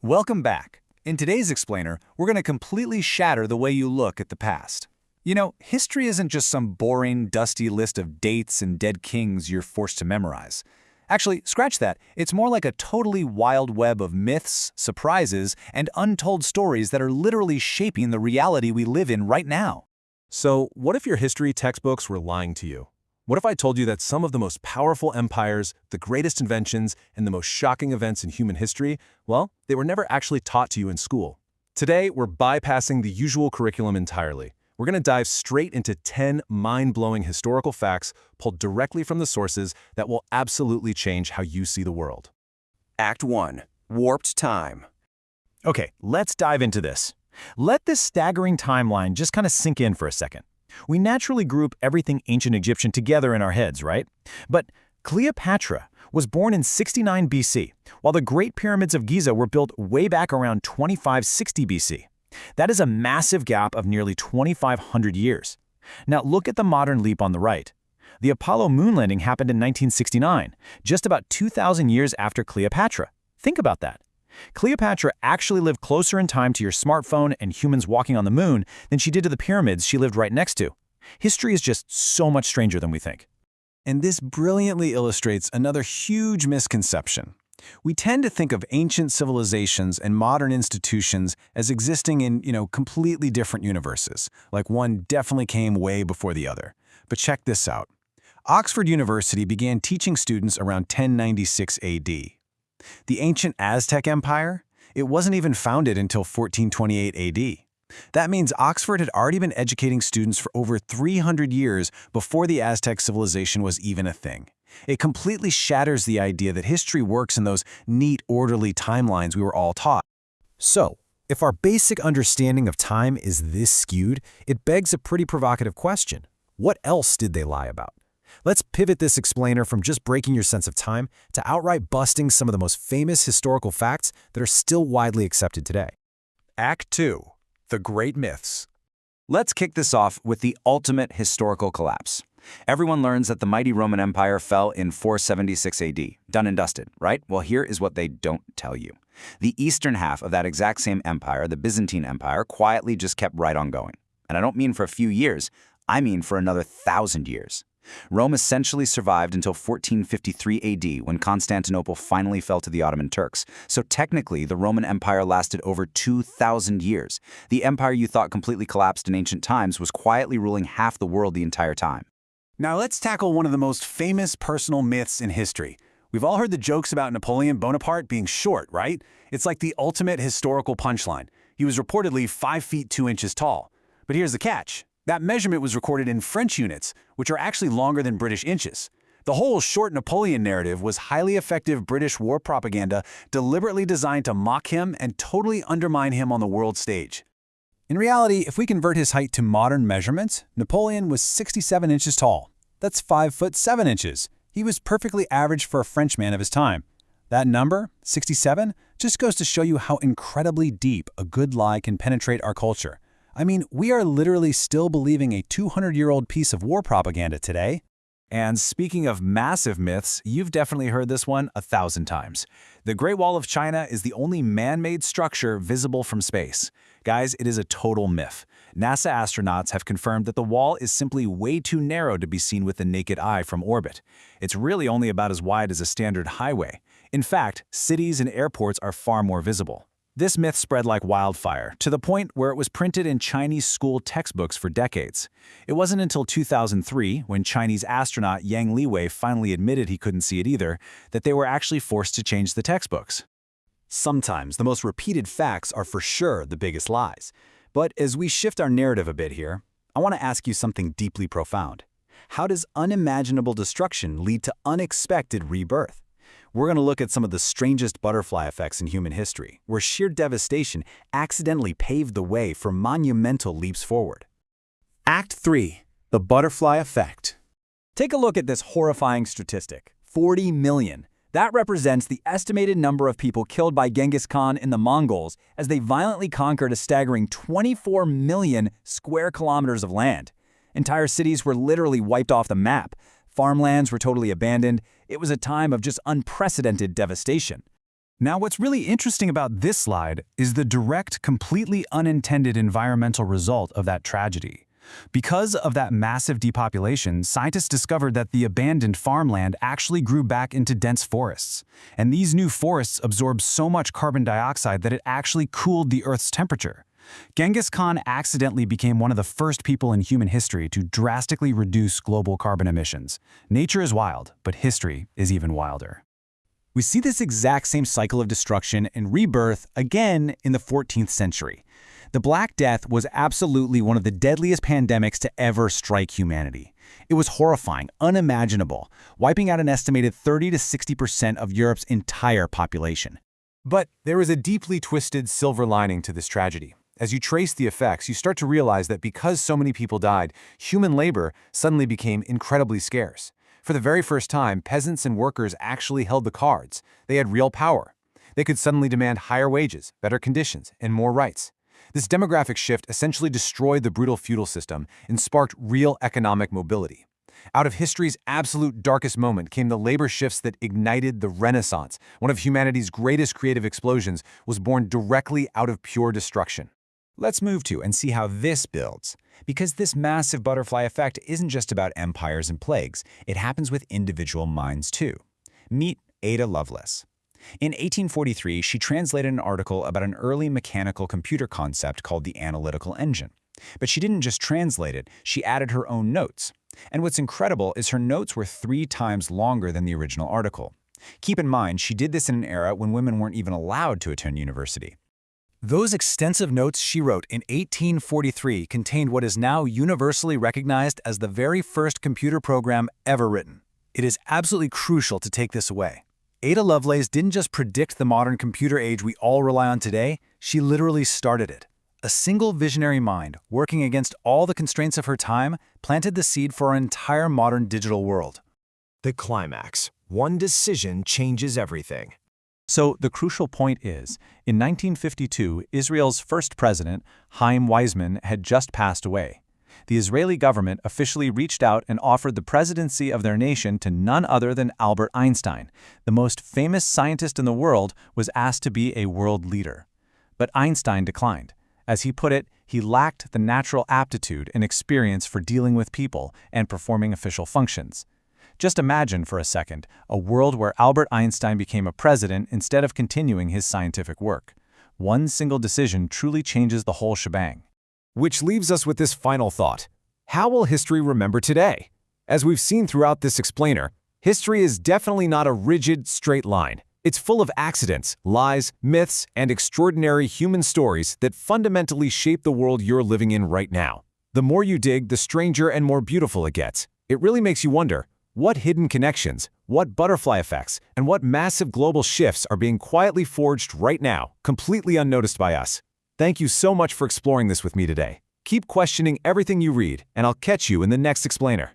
Welcome back. In today's explainer, we're going to completely shatter the way you look at the past. You know, history isn't just some boring, dusty list of dates and dead kings you're forced to memorize. Actually, scratch that. It's more like a totally wild web of myths, surprises, and untold stories that are literally shaping the reality we live in right now. So, what if your history textbooks were lying to you? What if I told you that some of the most powerful empires, the greatest inventions, and the most shocking events in human history, well, they were never actually taught to you in school? Today, we're bypassing the usual curriculum entirely. We're going to dive straight into 10 mind-blowing historical facts pulled directly from the sources that will absolutely change how you see the world. Act 1. Warped Time. Okay, let's dive into this. Let this staggering timeline just kind of sink in for a second. We naturally group everything ancient Egyptian together in our heads, right? But Cleopatra was born in 69 BC, while the Great Pyramids of Giza were built way back around 2560 BC. That is a massive gap of nearly 2,500 years. Now look at the modern leap on the right. The Apollo moon landing happened in 1969, just about 2,000 years after Cleopatra. Think about that. Cleopatra actually lived closer in time to your smartphone and humans walking on the moon than she did to the pyramids she lived right next to. History is just so much stranger than we think. And this brilliantly illustrates another huge misconception. We tend to think of ancient civilizations and modern institutions as existing in, completely different universes, like one definitely came way before the other. But check this out. Oxford University began teaching students around 1096 AD. The ancient Aztec Empire? It wasn't even founded until 1428 AD. That means Oxford had already been educating students for over 300 years before the Aztec civilization was even a thing. It completely shatters the idea that history works in those neat, orderly timelines we were all taught. So, if our basic understanding of time is this skewed, it begs a pretty provocative question. What else did they lie about? Let's pivot this explainer from just breaking your sense of time to outright busting some of the most famous historical facts that are still widely accepted today. Act 2. The Great Myths. Let's kick this off with the ultimate historical collapse. Everyone learns that the mighty Roman Empire fell in 476 AD. Done and dusted, right? Well, here is what they don't tell you. The eastern half of that exact same empire, the Byzantine Empire, quietly just kept right on going. And I don't mean for a few years, I mean for another 1,000 years. Rome essentially survived until 1453 AD when Constantinople finally fell to the Ottoman Turks. So technically, the Roman Empire lasted over 2,000 years. The empire you thought completely collapsed in ancient times was quietly ruling half the world the entire time. Now let's tackle one of the most famous personal myths in history. We've all heard the jokes about Napoleon Bonaparte being short, right? It's like the ultimate historical punchline. He was reportedly 5 feet 2 inches tall. But here's the catch. That measurement was recorded in French units, which are actually longer than British inches. The whole short Napoleon narrative was highly effective British war propaganda deliberately designed to mock him and totally undermine him on the world stage. In reality, if we convert his height to modern measurements, Napoleon was 67 inches tall. That's 5 foot 7 inches. He was perfectly average for a Frenchman of his time. That number, 67, just goes to show you how incredibly deep a good lie can penetrate our culture. I mean, we are literally still believing a 200-year-old piece of war propaganda today. And speaking of massive myths, you've definitely heard this one 1,000 times. The Great Wall of China is the only man-made structure visible from space. Guys, it is a total myth. NASA astronauts have confirmed that the wall is simply way too narrow to be seen with the naked eye from orbit. It's really only about as wide as a standard highway. In fact, cities and airports are far more visible. This myth spread like wildfire, to the point where it was printed in Chinese school textbooks for decades. It wasn't until 2003, when Chinese astronaut Yang Liwei finally admitted he couldn't see it either, that they were actually forced to change the textbooks. Sometimes the most repeated facts are for sure the biggest lies. But as we shift our narrative a bit here, I want to ask you something deeply profound. How does unimaginable destruction lead to unexpected rebirth? We're going to look at some of the strangest butterfly effects in human history, where sheer devastation accidentally paved the way for monumental leaps forward. Act 3. The Butterfly Effect. Take a look at this horrifying statistic: 40 million. That represents the estimated number of people killed by Genghis Khan and the Mongols as they violently conquered a staggering 24 million square kilometers of land. Entire cities were literally wiped off the map. Farmlands were totally abandoned. It was a time of just unprecedented devastation. Now, what's really interesting about this slide is the direct, completely unintended environmental result of that tragedy. Because of that massive depopulation, scientists discovered that the abandoned farmland actually grew back into dense forests. And these new forests absorbed so much carbon dioxide that it actually cooled the Earth's temperature. Genghis Khan accidentally became one of the first people in human history to drastically reduce global carbon emissions. Nature is wild, but history is even wilder. We see this exact same cycle of destruction and rebirth again in the 14th century. The Black Death was absolutely one of the deadliest pandemics to ever strike humanity. It was horrifying, unimaginable, wiping out an estimated 30 to 60% of Europe's entire population. But there is a deeply twisted silver lining to this tragedy. As you trace the effects, you start to realize that because so many people died, human labor suddenly became incredibly scarce. For the very first time, peasants and workers actually held the cards. They had real power. They could suddenly demand higher wages, better conditions, and more rights. This demographic shift essentially destroyed the brutal feudal system and sparked real economic mobility. Out of history's absolute darkest moment came the labor shifts that ignited the Renaissance. One of humanity's greatest creative explosions was born directly out of pure destruction. Let's move to and see how this builds. Because this massive butterfly effect isn't just about empires and plagues, it happens with individual minds too. Meet Ada Lovelace. In 1843, she translated an article about an early mechanical computer concept called the analytical engine. But she didn't just translate it, she added her own notes. And what's incredible is her notes were 3 times longer than the original article. Keep in mind, she did this in an era when women weren't even allowed to attend university. Those extensive notes she wrote in 1843 contained what is now universally recognized as the very first computer program ever written. It is absolutely crucial to take this away. Ada Lovelace didn't just predict the modern computer age we all rely on today, she literally started it. A single visionary mind, working against all the constraints of her time, planted the seed for our entire modern digital world. The climax. One decision changes everything. So the crucial point is, in 1952, Israel's first president, Chaim Weizmann, had just passed away. The Israeli government officially reached out and offered the presidency of their nation to none other than Albert Einstein. The most famous scientist in the world was asked to be a world leader. But Einstein declined. As he put it, he lacked the natural aptitude and experience for dealing with people and performing official functions. Just imagine for a second a world where Albert Einstein became a president instead of continuing his scientific work. One single decision truly changes the whole shebang. Which leaves us with this final thought. How will history remember today? As we've seen throughout this explainer, history is definitely not a rigid, straight line. It's full of accidents, lies, myths, and extraordinary human stories that fundamentally shape the world you're living in right now. The more you dig, the stranger and more beautiful it gets. It really makes you wonder, what hidden connections, what butterfly effects, and what massive global shifts are being quietly forged right now, completely unnoticed by us? Thank you so much for exploring this with me today. Keep questioning everything you read, and I'll catch you in the next explainer.